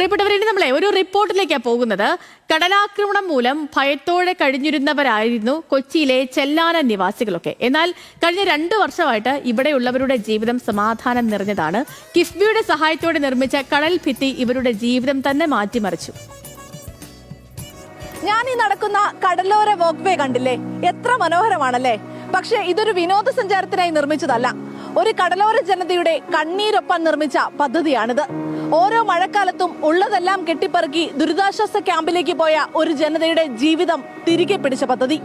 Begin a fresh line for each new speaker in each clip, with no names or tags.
പ്രിയപ്പെട്ടവരെ, നമ്മളെ ഒരു റിപ്പോർട്ടിലേക്കാണ് പോകുന്നത്. കടലാക്രമണം മൂലം ഭയത്തോടെ കഴിഞ്ഞിരുന്നവരായിരുന്നു കൊച്ചിയിലെ ചെല്ലാനം നിവാസികളൊക്കെ. എന്നാൽ കഴിഞ്ഞ 2 വർഷമായിട്ട് ഇവിടെയുള്ളവരുടെ ജീവിതം സമാധാനം നിറഞ്ഞതാണ്. കിഫ്ബിയുടെ സഹായത്തോടെ നിർമ്മിച്ച കടൽ ഭിത്തി ഇവരുടെ ജീവിതം തന്നെ മാറ്റിമറിച്ചു.
ഞാൻ ഈ നടക്കുന്ന കടലോര വോക്ക്വേ കണ്ടില്ലേ? എത്ര മനോഹരമാണല്ലേ? പക്ഷെ ഇതൊരു വിനോദസഞ്ചാരത്തിനായി നിർമ്മിച്ചതല്ല. ഒരു കടലോര ജനതയുടെ കണ്ണീരൊപ്പം നിർമ്മിച്ച പദ്ധതിയാണിത്. ഓരോ മഴക്കാലത്തും ഉള്ളതെല്ലാം കെട്ടിപ്പറുക്കി ദുരിതാശ്വാസ ക്യാമ്പിലേക്ക് പോയ ഒരു ജനതയുടെ ജീവിതം തിരികെ പിടിച്ച പദ്ധതി.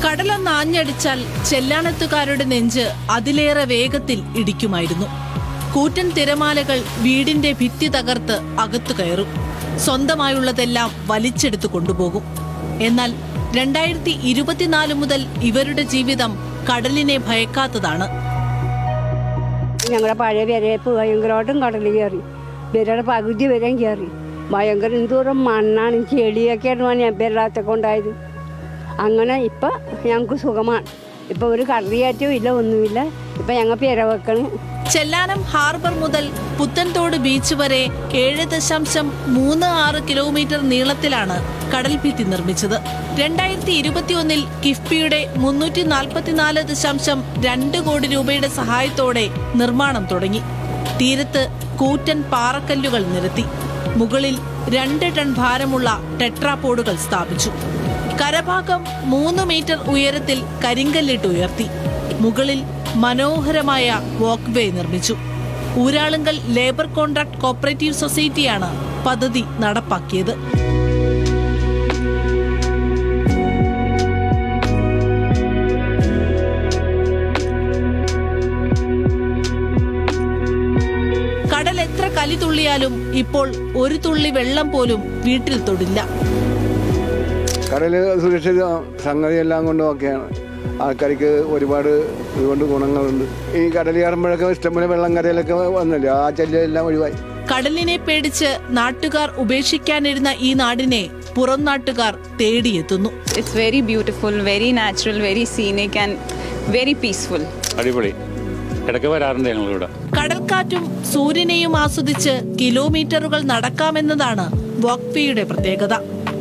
കടലൊന്ന് ആഞ്ഞടിച്ചാൽ ചെല്ലാനത്തുകാരുടെ നെഞ്ച് അതിലേറെ വേഗത്തിൽ ഇടിക്കുമായിരുന്നു. കൂറ്റൻ തിരമാലകൾ വീടിന്റെ ഭിത്തി തകർത്ത് അകത്തു കയറും. സ്വന്തമായുള്ളതെല്ലാം വലിച്ചെടുത്തു കൊണ്ടുപോകും. എന്നാൽ 2024 മുതൽ ഇവരുടെ ജീവിതം കടലിനെ ഭയക്കാത്തതാണ്.
ഞങ്ങളുടെ പഴയ വിരയപ്പ് ഭയങ്കരമായിട്ടും കടലിൽ കയറി. വിരയുടെ പകുതി വരെയും കയറി. ഭയങ്കര എന്തോരം മണ്ണാണ്, ചെളിയൊക്കെയാണ് ഞാൻ വിരളത്തൊക്കെ ഉണ്ടായത്. അങ്ങനെ ഇപ്പം ഞങ്ങൾക്ക് സുഖമാണ്. ഇപ്പം ഒരു കടലിയാറ്റവും ഇല്ല, ഒന്നുമില്ല. ഇപ്പം ഞങ്ങൾ പെര വെക്കണം.
ചെല്ലാനം ഹാർബർ മുതൽ പുത്തൻതോട് ബീച്ച് വരെ 7.36 കിലോമീറ്റർ നീളത്തിലാണ് കടൽ ഭിത്തി നിർമ്മിച്ചത്. 2021 കിഫ്ബിയുടെ 344.2 കോടി രൂപയുടെ സഹായത്തോടെ നിർമ്മാണം തുടങ്ങി. തീരത്ത് കൂറ്റൻ പാറക്കല്ലുകൾ നിരത്തി. മുകളിൽ 2 ടൺ ഭാരമുള്ള ടെട്രാപോഡുകൾ സ്ഥാപിച്ചു. കരഭാഗം 3 മീറ്റർ ഉയരത്തിൽ കരിങ്കല്ലിട്ട് ഉയർത്തി. മുകളിൽ മനോഹരമായ വാക്ക്വേ നിർമ്മിച്ചു. ഊരാളുങ്കൽ ലേബർ കോൺട്രാക്ട് കോപ്പറേറ്റീവ് സൊസൈറ്റിയാണ് പദ്ധതി നടപ്പാക്കിയത്. കടൽ എത്ര കലി തുള്ളിയാലും ഇപ്പോൾ ഒരു തുള്ളി വെള്ളം പോലും വീട്ടിൽ തൊടില്ല.
കടൽ സുരക്ഷിത സംഗതിയെല്ലാം കൊണ്ടും ഒക്കെയാണ്. ആൾക്കാർക്ക് ഒരുപാട് ഇതുകൊണ്ട് ഗുണങ്ങളുണ്ട്. ഈ കടൽ കയറുമ്പോഴൊക്കെ ഇഷ്ടംപോലെ വെള്ളം കരയിലൊക്കെ വന്നല്ലോ, ആ ശല്യമെല്ലാം ഒഴിവായി.
കടലിനെ പേടിച്ച് നാട്ടുകാർ ഉപേക്ഷിക്കാനിരുന്ന ഈ നാടിനെ പുറം നാട്ടുകാർ തേടിയെത്തുന്നു.
It's very beautiful, very natural, very scenic and very peaceful.
അടിപൊളി. ഇടയ്ക്ക് വരാറുണ്ട് ഞങ്ങളിവിടെ.
കടൽക്കാറ്റും സൂര്യനെയും ആസ്വദിച്ച് കിലോമീറ്ററുകൾ നടക്കാമെന്നതാണ് വാക്ക്വേയുടെ പ്രത്യേകത.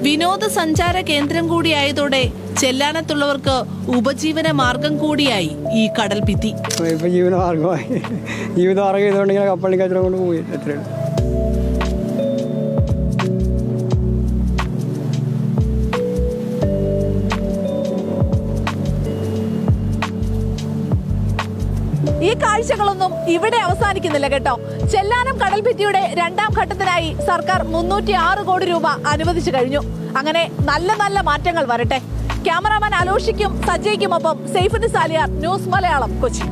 വിനോദസഞ്ചാര കേന്ദ്രം കൂടിയായതോടെ ചെല്ലാനത്തുള്ളവർക്ക് ഉപജീവന മാർഗം കൂടിയായി ഈ കടൽ ഭിത്തി.
ഇപ്പൊ ജീവിതമാർഗമായി ചെയ്തുകൊണ്ടെങ്കിൽ കപ്പലിൽ കച്ചവടം കൊണ്ട് പോയി. എത്രയാണ്
ഈ കാഴ്ചകളൊന്നും ഇവിടെ അവസാനിക്കുന്നില്ല കേട്ടോ. ചെല്ലാനം കടൽ ഭിത്തിയുടെ 2ാം ഘട്ടത്തിനായി സർക്കാർ 306 കോടി രൂപ അനുവദിച്ചു കഴിഞ്ഞു. അങ്ങനെ നല്ല നല്ല മാറ്റങ്ങൾ വരട്ടെ. ക്യാമറാമാൻ അലോഷിക്കും സജയ്ക്കുമൊപ്പം സെയ്ഫുദ്ദീൻ സാലിയാർ, ന്യൂസ് മലയാളം, കൊച്ചി.